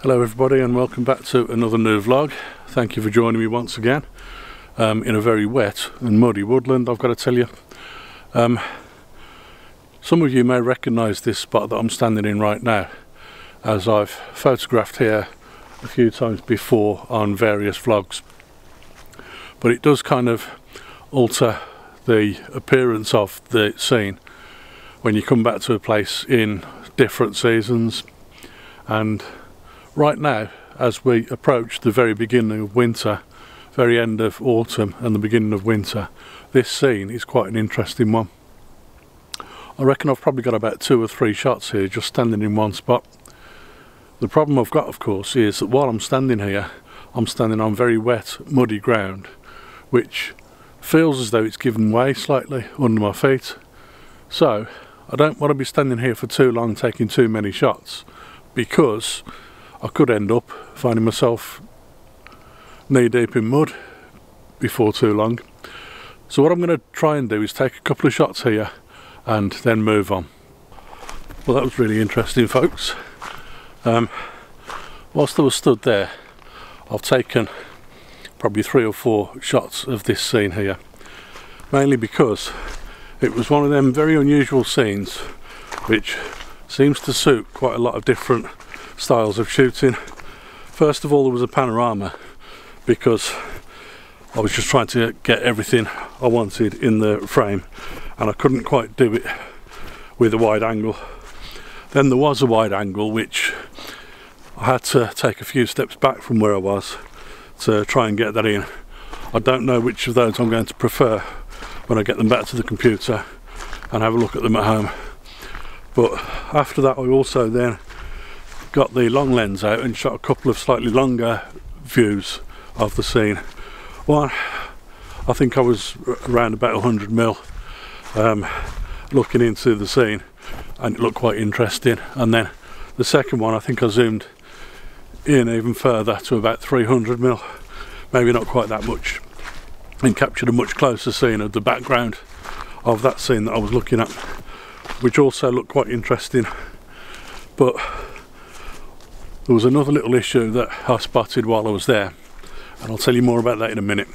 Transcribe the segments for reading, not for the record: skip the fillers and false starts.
Hello everybody and welcome back to another new vlog. Thank you for joining me once again in a very wet and muddy woodland, I've got to tell you. Some of you may recognise this spot that I'm standing in right now, as I've photographed here a few times before on various vlogs. But it does kind of alter the appearance of the scene when you come back to a place in different seasons. And right now, as we approach the very beginning of winter, very end of autumn and the beginning of winter, this scene is quite an interesting one. I reckon I've probably got about 2 or 3 shots here just standing in one spot. The problem I've got, of course, is that while I'm standing here, I'm standing on very wet, muddy ground, which feels as though it's given way slightly under my feet. So I don't want to be standing here for too long taking too many shots, because I could end up finding myself knee deep in mud before too long. So what I'm going to try and do is take a couple of shots here and then move on. Well, that was really interesting, folks. Whilst I was stood there, I've taken probably 3 or 4 shots of this scene here, mainly because it was one of them very unusual scenes which seems to suit quite a lot of different styles of shooting. First of all, there was a panorama, because I was just trying to get everything I wanted in the frame and I couldn't quite do it with a wide angle. Then there was a wide angle which I had to take a few steps back from where I was to try and get that in. I don't know which of those I'm going to prefer when I get them back to the computer and have a look at them at home. But after that, I also then got the long lens out and shot a couple of slightly longer views of the scene. One, I think I was around about 100mm looking into the scene, and it looked quite interesting. And then the second one, I think I zoomed in even further to about 300mm, maybe not quite that much, and captured a much closer scene of the background of that scene that I was looking at, which also looked quite interesting. But there was another little issue that I spotted while I was there, and I'll tell you more about that in a minute.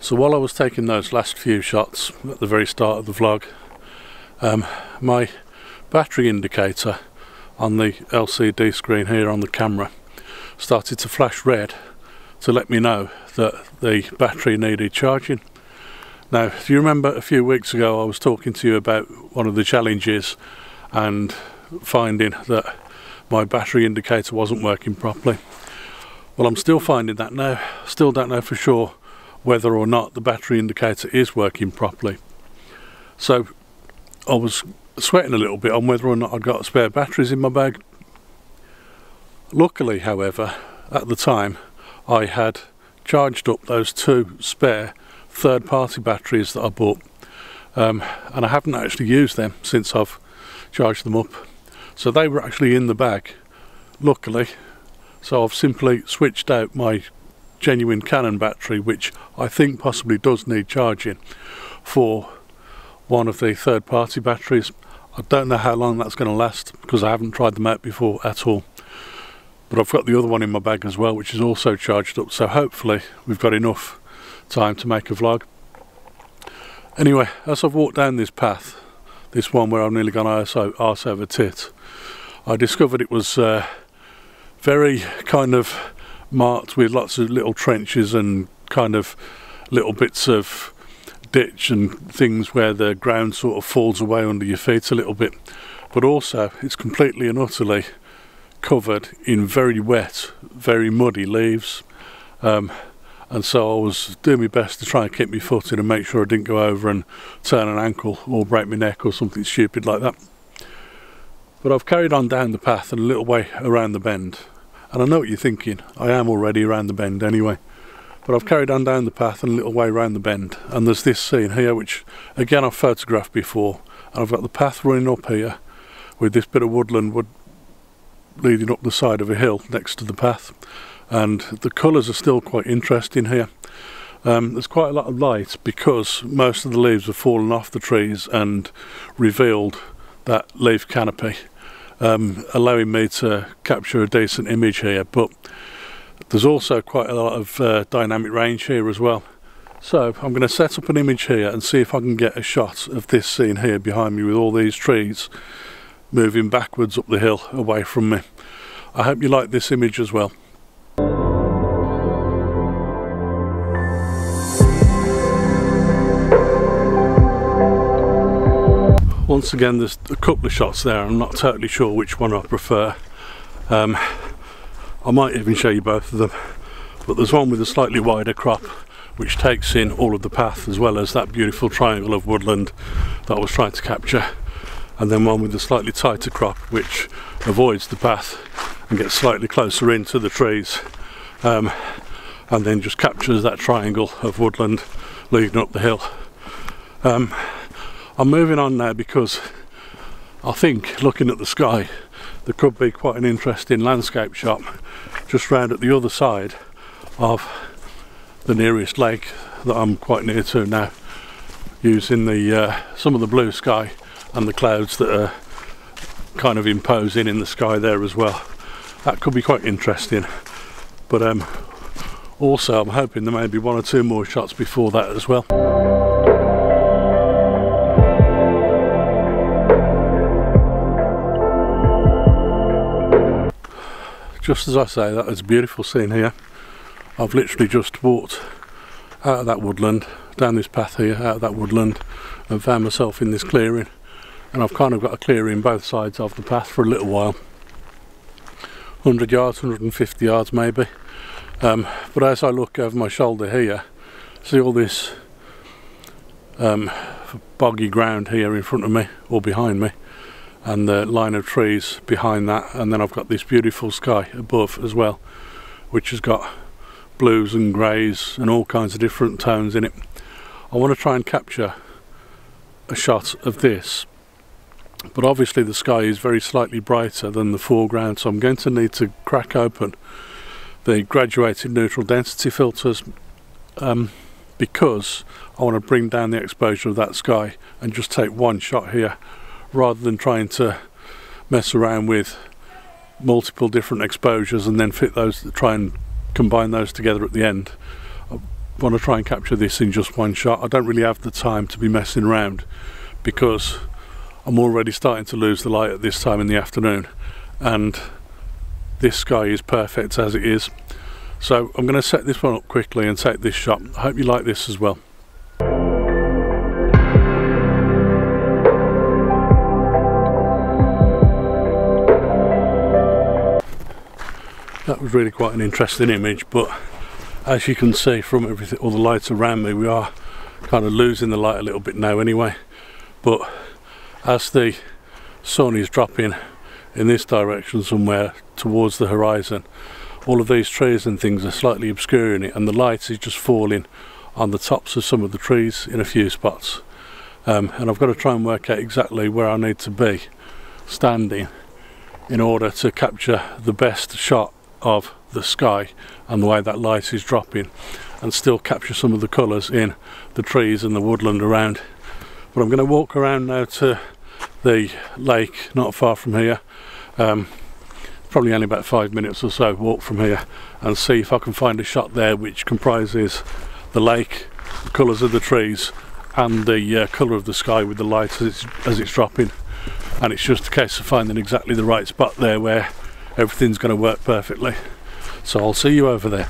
So while I was taking those last few shots at the very start of the vlog, my battery indicator on the LCD screen here on the camera started to flash red to let me know that the battery needed charging. Now, do you remember a few weeks ago I was talking to you about one of the challenges and finding that my battery indicator wasn't working properly? Well, I'm still finding that now. Still don't know for sure whether or not the battery indicator is working properly. So I was sweating a little bit on whether or not I'd got spare batteries in my bag. Luckily, however, at the time I had charged up those 2 spare third-party batteries that I bought, and I haven't actually used them since I've charged them up. So they were actually in the bag, luckily. So I've simply switched out my genuine Canon battery, which I think possibly does need charging, for one of the third-party batteries. I don't know how long that's going to last, because I haven't tried them out before at all. But I've got the other one in my bag as well, which is also charged up, so hopefully we've got enough time to make a vlog. Anyway, as I've walked down this path, this one where I've nearly gone arse over tit, I discovered it was very kind of marked with lots of little trenches and kind of little bits of ditch and things where the ground sort of falls away under your feet a little bit. But also it's completely and utterly covered in very wet, very muddy leaves, and so I was doing my best to try and keep my foot in and make sure I didn't go over and turn an ankle or break my neck or something stupid like that. But I've carried on down the path and a little way around the bend, and I know what you're thinking, I am already around the bend anyway. But I've carried on down the path and a little way around the bend, and there's this scene here which again I've photographed before, and I've got the path running up here with this bit of woodland leading up the side of a hill next to the path, and the colours are still quite interesting here. There's quite a lot of light because most of the leaves have fallen off the trees and revealed that leaf canopy, allowing me to capture a decent image here, but there's also quite a lot of dynamic range here as well. So I'm going to set up an image here and see if I can get a shot of this scene here behind me with all these trees moving backwards up the hill away from me. I hope you like this image as well. Once again, there's a couple of shots there. I'm not totally sure which one I prefer. I might even show you both of them, but there's one with a slightly wider crop which takes in all of the path as well as that beautiful triangle of woodland that I was trying to capture, and then one with a slightly tighter crop which avoids the path and gets slightly closer into the trees, and then just captures that triangle of woodland leading up the hill. I'm moving on now because I think, looking at the sky, there could be quite an interesting landscape shot just round at the other side of the nearest lake that I'm quite near to now, using the some of the blue sky and the clouds that are kind of imposing in the sky there as well. That could be quite interesting, but also I'm hoping there may be one or two more shots before that as well. Just as I say, that is a beautiful scene here. I've literally just walked out of that woodland, down this path here, out of that woodland, and found myself in this clearing. And I've kind of got a clearing both sides of the path for a little while. 100 yards, 150 yards maybe. But as I look over my shoulder here, see all this boggy ground here in front of me, or behind me, and the line of trees behind that, and then I've got this beautiful sky above as well, which has got blues and greys and all kinds of different tones in it. I want to try and capture a shot of this, but obviously the sky is very slightly brighter than the foreground, so I'm going to need to crack open the graduated neutral density filters, because I want to bring down the exposure of that sky and just take one shot here, rather than trying to mess around with multiple different exposures and then fit those, try and combine those together at the end. I want to try and capture this in just one shot. I don't really have the time to be messing around because I'm already starting to lose the light at this time in the afternoon, and this sky is perfect as it is. So I'm going to set this one up quickly and take this shot. I hope you like this as well. That was really quite an interesting image, but as you can see from everything, all the lights around me, we are kind of losing the light a little bit now anyway. But as the sun is dropping in this direction somewhere towards the horizon, all of these trees and things are slightly obscuring it, and the light is just falling on the tops of some of the trees in a few spots. And I've got to try and work out exactly where I need to be standing in order to capture the best shot of the sky and the way that light is dropping, and still capture some of the colours in the trees and the woodland around. But I'm going to walk around now to the lake not far from here, probably only about 5 minutes or so walk from here, and see if I can find a shot there which comprises the lake, the colours of the trees, and the colour of the sky with the light as it's dropping. And it's just a case of finding exactly the right spot there where everything's going to work perfectly. So I'll see you over there.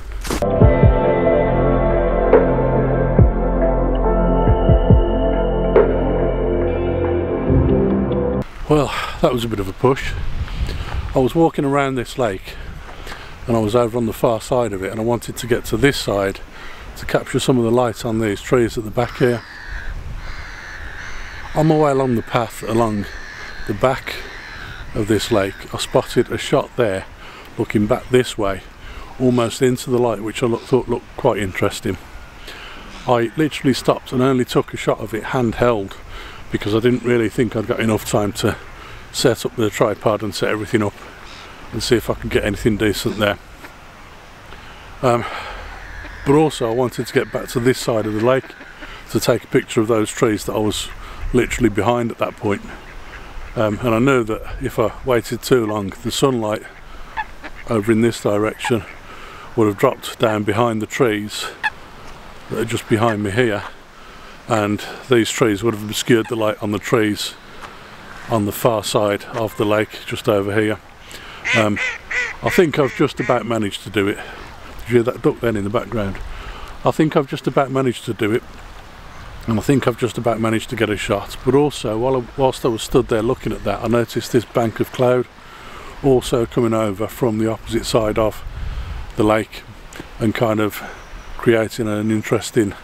Well, that was a bit of a push. I was walking around this lake and I was over on the far side of it, and I wanted to get to this side to capture some of the light on these trees at the back here. On my way along the path along the back of this lake, I spotted a shot there looking back this way, almost into the light, which I thought looked quite interesting. I literally stopped and only took a shot of it handheld because I didn't really think I'd got enough time to set up the tripod and set everything up and see if I could get anything decent there. But also I wanted to get back to this side of the lake to take a picture of those trees that I was literally behind at that point. And I knew that if I waited too long, the sunlight over in this direction would have dropped down behind the trees that are just behind me here, and these trees would have obscured the light on the trees on the far side of the lake just over here. I think I've just about managed to do it. Did you hear that duck then in the background? I think I've just about managed to do it, and I think I've just about managed to get a shot. But also whilst I was stood there looking at that, I noticed this bank of cloud also coming over from the opposite side of the lake and kind of creating an interesting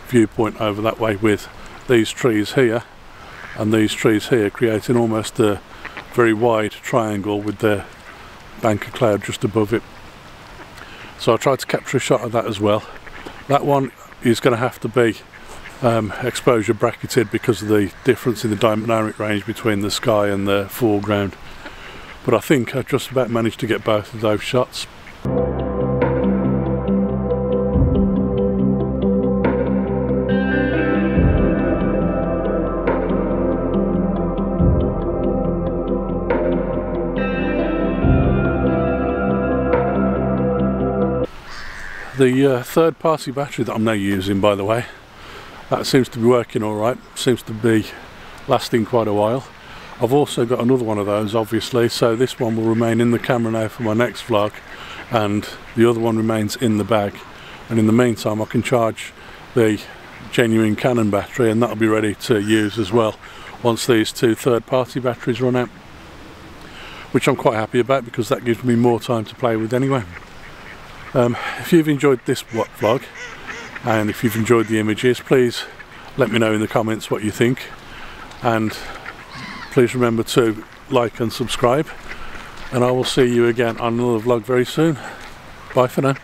viewpoint over that way, with these trees here and these trees here creating almost a very wide triangle with the bank of cloud just above it. So I tried to capture a shot of that as well. That one is going to have to be exposure bracketed because of the difference in the dynamic range between the sky and the foreground. But I think I just about managed to get both of those shots. The third party battery that I'm now using, by the way, that seems to be working alright, seems to be lasting quite a while. I've also got another one of those obviously, so this one will remain in the camera now for my next vlog, and the other one remains in the bag, and in the meantime I can charge the genuine Canon battery and that'll be ready to use as well once these two third party batteries run out, which I'm quite happy about because that gives me more time to play with anyway. If you've enjoyed this vlog and if you've enjoyed the images, please let me know in the comments what you think, and please remember to like and subscribe, and I will see you again on another vlog very soon. Bye for now.